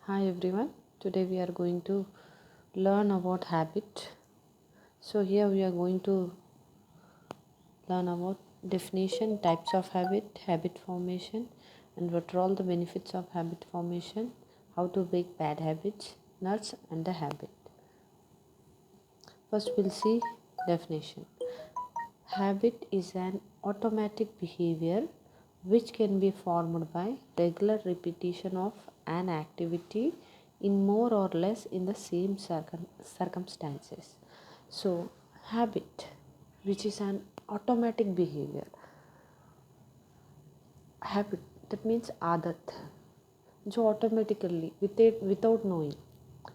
Hi everyone. Today we are going to learn about habit. So here we are going to learn about definition, types of habit, habit formation, and what are all the benefits of habit formation, how to break bad habits, nuts and the habit. First we'll see definition. Habit is an automatic behavior which can be formed by regular repetition of an activity in more or less in the same circumstances. So, habit, which is an automatic behavior, habit that means आदत जो automatically without knowing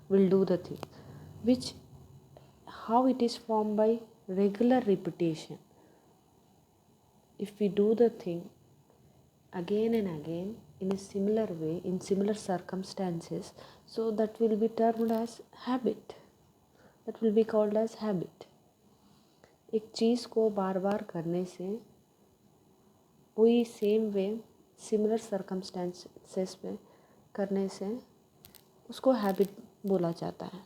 will do the thing, which how it is formed by regular repetition. If we do the thing again and again in a similar way in similar circumstances, so that will be termed as habit, that will be called as habit. एक चीज़ को बार बार करने से वही same way similar circumstances में करने से उसको habit बोला जाता है.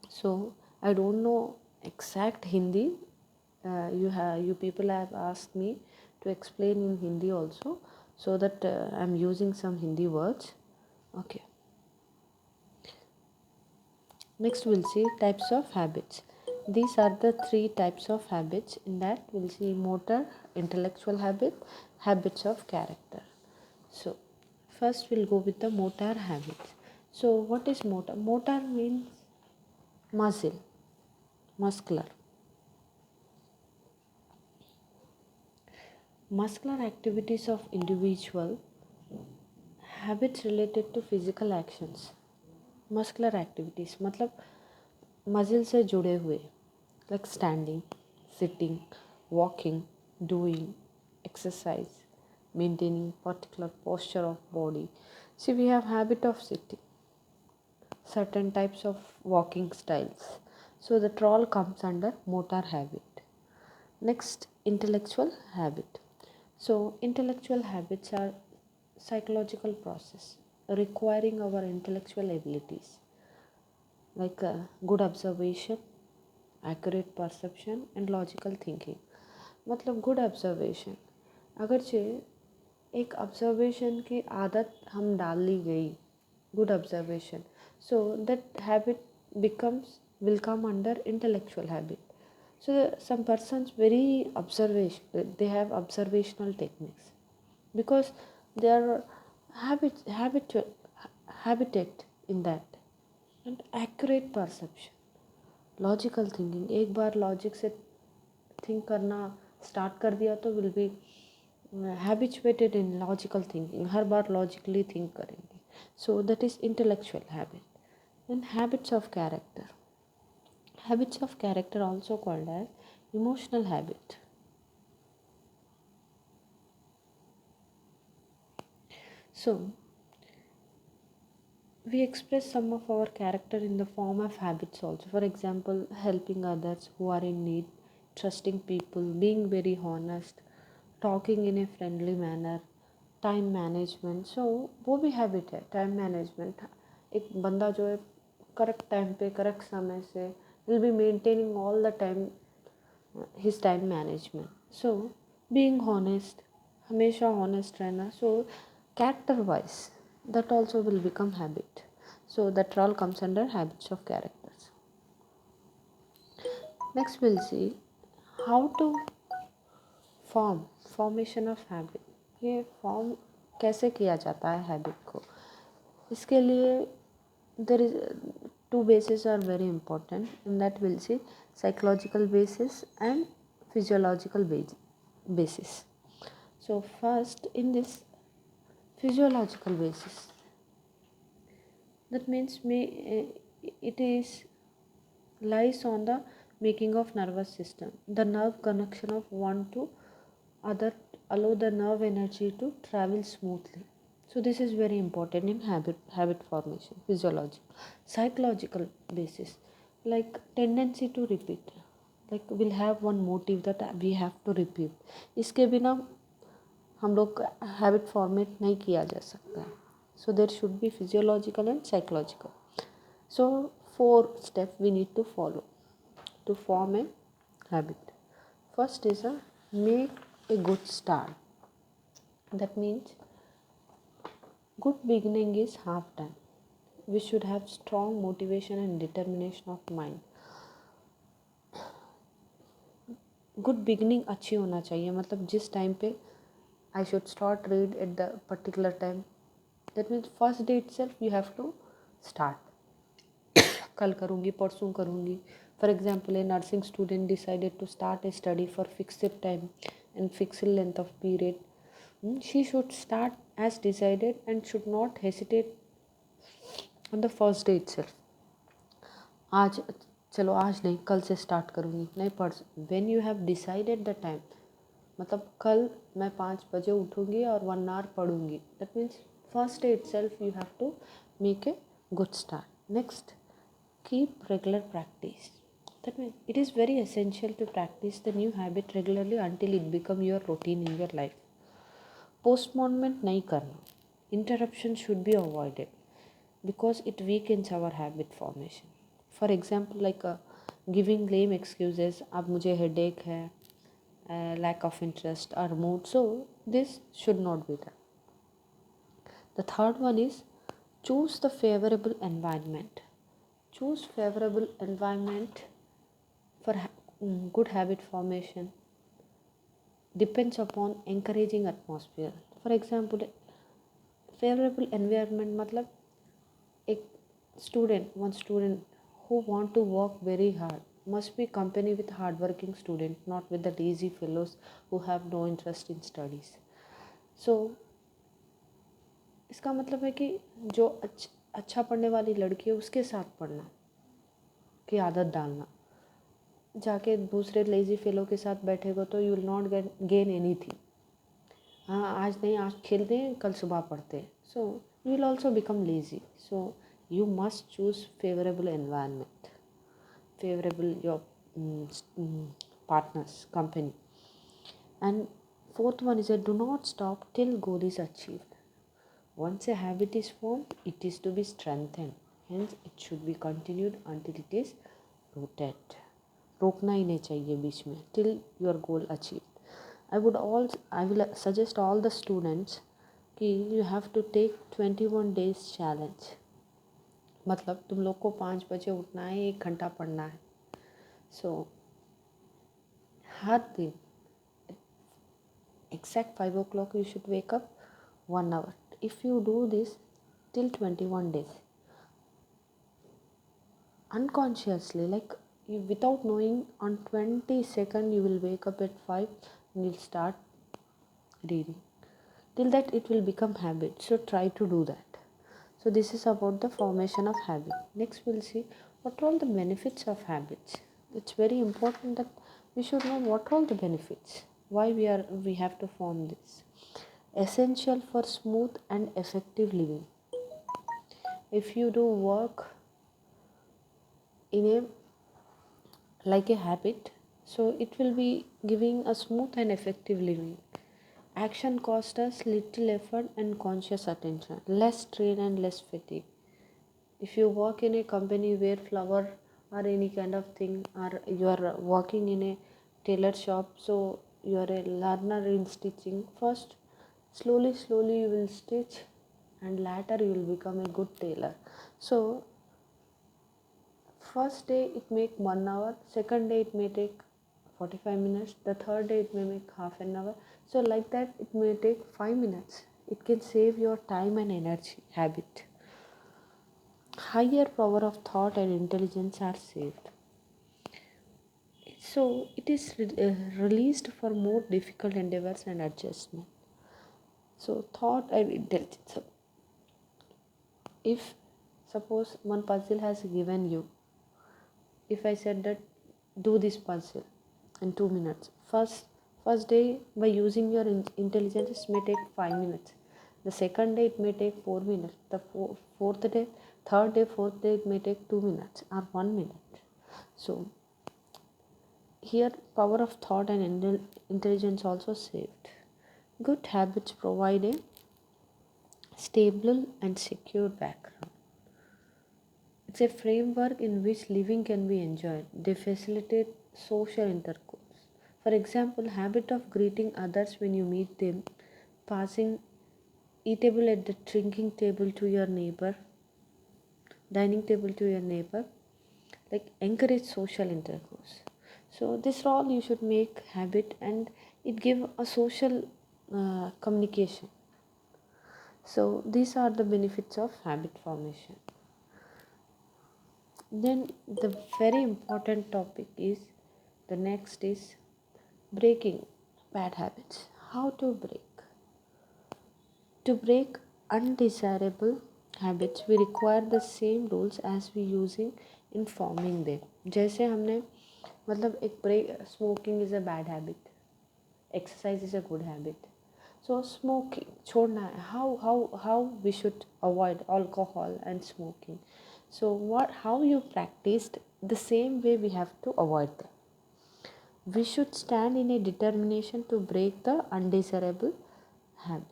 So I don't know exact Hindi. You people have asked me to explain in Hindi also, so that I'm using some Hindi words. Okay. Next we'll see types of habits. These are the three types of habits. In that we'll see motor, intellectual habit, habits of character. So first we'll go with the motor habits. So what is motor? Motor means muscle, muscular. Muscular activities of individual, habits related to physical actions. Muscular activities मतलब मजिल से जुड़े हुए, like standing, sitting, walking, doing exercise, maintaining particular posture of body. See, we have habit of sitting, certain types of walking styles. So that all comes under motor habit. Next, intellectual habit. So intellectual habits are psychological process requiring our intellectual abilities like good observation, accurate perception and logical thinking. मतलब good observation, अगरचे एक observation की आदत हम डाल ली गई, good observation, so that habit will come under intellectual habit. So some persons very observation, they have observational techniques because they are habitat in that. And accurate perception, logical thinking, एक बार logic से think करना start कर दिया तो will be habituated in logical thinking, हर बार logically think करेंगे. So that is intellectual habit. Then habits of character. Habits of character also called as emotional habit. So we express some of our character in the form of habits also. For example, helping others who are in need, trusting people, being very honest, talking in a friendly manner, time management. So वो भी habit है, time management. एक बंदा जो है correct time पे correct समय से will be maintaining all the time his time management. So being honest, हमेशा हॉनेस्ट रहना. सो character wise, that also will become habit. So that all comes under habits of characters. Next we'll see how to formation of habit. ये form कैसे किया जाता है habit को. इसके लिए there is two bases are very important. In that we'll see psychological basis and physiological basis. So first in this physiological basis, that means it is lies on the making of nervous system, the nerve connection of one to other, allow the nerve energy to travel smoothly. So this is very important in habit formation. Physiological. Psychological basis, like tendency to repeat, like we'll have one motive that we have to repeat. इसके बिना हम लोग habit format नहीं किया जा सकता है. So there should be physiological and psychological. So 4 steps we need to follow to form a habit. First is a make a good start. That means good beginning is half done. We should have strong motivation and determination of mind. Good beginning अच्छी होना चाहिए, मतलब जिस time पे I should start read at the particular time, that means first day itself you have to start. कल करूँगी, परसों करूँगी. For example, a nursing student decided to start a study for fixed time and fixed length of period. She should start as decided and should not hesitate on the first day itself. आज चलो, आज नहीं, कल से start करूँगी, नहीं परसों. When you have decided the time, मतलब कल मैं 5 बजे उठूँगी और 1 आवर पढ़ूँगी, that means first day itself you have to make a good start. Next, keep regular practice. That means it is very essential to practice the new habit regularly until it become your routine in your life. Postponement नहीं करना. Interruption should be avoided because it weakens our habit formation. For example, like giving lame excuses, अब मुझे headache है, lack of interest or mood. So this should not be done. The third one is choose the favorable environment. Choose favorable environment for good habit formation depends upon encouraging atmosphere. For example, favorable environment मतलब एक one student who want to work very hard must be company with hardworking student, not with the lazy fellows who have no interest in studies. So इसका मतलब है कि जो अच्छा पढ़ने वाली लड़की है उसके साथ पढ़ना की आदत डालना. जाके दूसरे लेज़ी फेलो के साथ बैठेगा तो you will not gain anything. हाँ, आज नहीं, आज खेलते हैं, कल सुबह पढ़ते हैं, so you will also become lazy. So you must choose favourable environment, favourable your partners, company. And fourth one is do not stop till goal is achieved. Once a habit is formed, it is to be strengthened. Hence, it should be continued until it is rooted. रोकना ही नहीं चाहिए बीच में, till your goal achieved. I will suggest all the students कि you have to take 21 days challenge. मतलब तुम लोग को 5 बजे उठना है, 1 घंटा पढ़ना है. सो हर दिन exact 5 o'clock you should wake up 1 hour. If you do this till 21 days, unconsciously, like you, without knowing, on 22nd you will wake up at 5 and you'll start reading. Till that it will become habit. So try to do that. So this is about the formation of habit. Next we'll see what are all the benefits of habits. It's very important that we should know what are all the benefits. Why we have to form this. Essential for smooth and effective living. If you do work in a like a habit, so it will be giving a smooth and effective living. Action costs us little effort and conscious attention, less strain and less fatigue. If you work in a company where flower or any kind of thing, or you are working in a tailor shop, so you are a learner in stitching, first slowly you will stitch and later you will become a good tailor. So first day it make 1 hour, second day it may take 45 minutes, the third day it may make half an hour. So like that it may take 5 minutes. It can save your time and energy. Habit. Higher power of thought and intelligence are saved. So it is released for more difficult endeavors and adjustment. So thought and intelligence. If suppose one puzzle has given you, if I said that do this puzzle in 2 minutes, first day by using your intelligence it may take 5 minutes, the second day it may take 4 minutes, the fourth day, third day, fourth day it may take 2 minutes or 1 minute. So here power of thought and intelligence also saved. Good habits provide a stable and secure background. It's a framework in which living can be enjoyed. They facilitate social intercourse. For example, habit of greeting others when you meet them, passing eatable at the drinking table to your neighbor, dining table to your neighbor, like encourage social intercourse. So this all you should make habit, and it give a social communication. So these are the benefits of habit formation. Then the very important topic is, the next is breaking bad habits. How to break? To break undesirable habits, we require the same rules as we using in forming them. जैसे हमने मतलब एक break, smoking is a bad habit, exercise is a good habit. So smoking छोड़ना है. How we should avoid alcohol and smoking. So how you practiced, the same way we have to avoid them. We should stand in a determination to break the undesirable habit.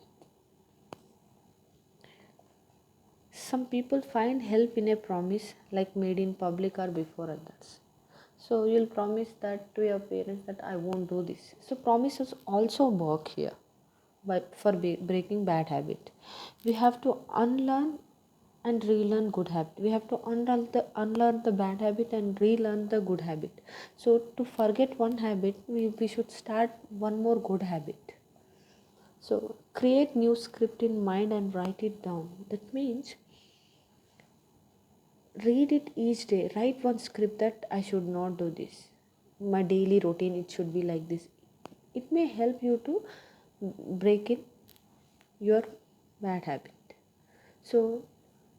Some people find help in a promise, like made in public or before others. So you'll promise that to your parents that I won't do this. So promises also work here, but for breaking bad habit, we have to unlearn and relearn good habit. We have to unlearn the bad habit and relearn the good habit. So to forget one habit, we should start one more good habit. So create new script in mind and write it down. That means read it each day. Write one script that I should not do this. My daily routine, it should be like this. It may help you to break in your bad habit. So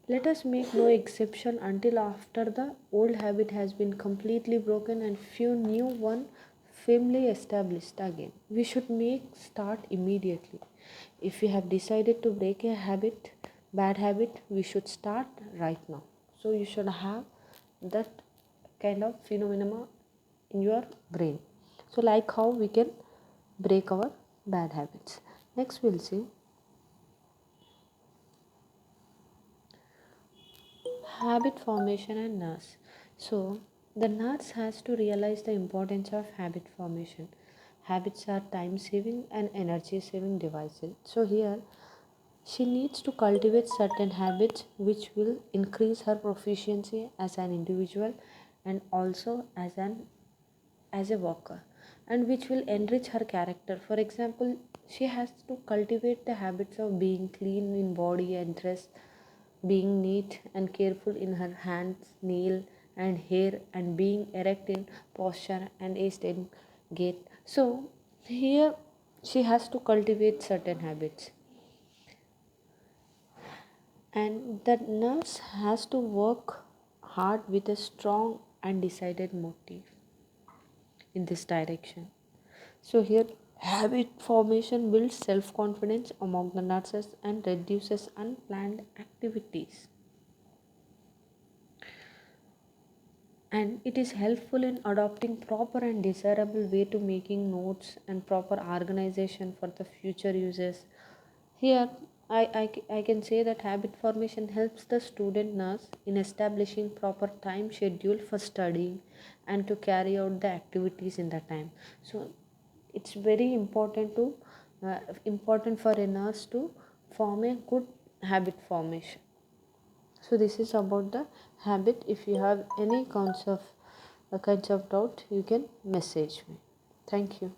let us make no exception until after the old habit has been completely broken and few new one firmly established again. We should make start immediately. If we have decided to break a habit, bad habit, we should start right now. So you should have that kind of phenomena in your brain. So like how we can break our bad habits. Next we'll see habit formation and nurse. So the nurse has to realize the importance of habit formation. Habits are time saving and energy saving devices. So here she needs to cultivate certain habits which will increase her proficiency as an individual and also as a worker, and which will enrich her character. For example, she has to cultivate the habits of being clean in body and dress, being neat and careful in her hands, nail and hair, and being erect in posture and a in gait. So here she has to cultivate certain habits, and the nurse has to work hard with a strong and decided motive in this direction. So here habit formation builds self-confidence among the nurses and reduces unplanned activities. And it is helpful in adopting proper and desirable way to making notes and proper organization for the future uses. Here I can say that habit formation helps the student nurse in establishing proper time schedule for studying and to carry out the activities in the time. So it's very important for a nurse to form a good habit formation. So this is about the habit. If you have any kinds of doubt, you can message me. Thank you.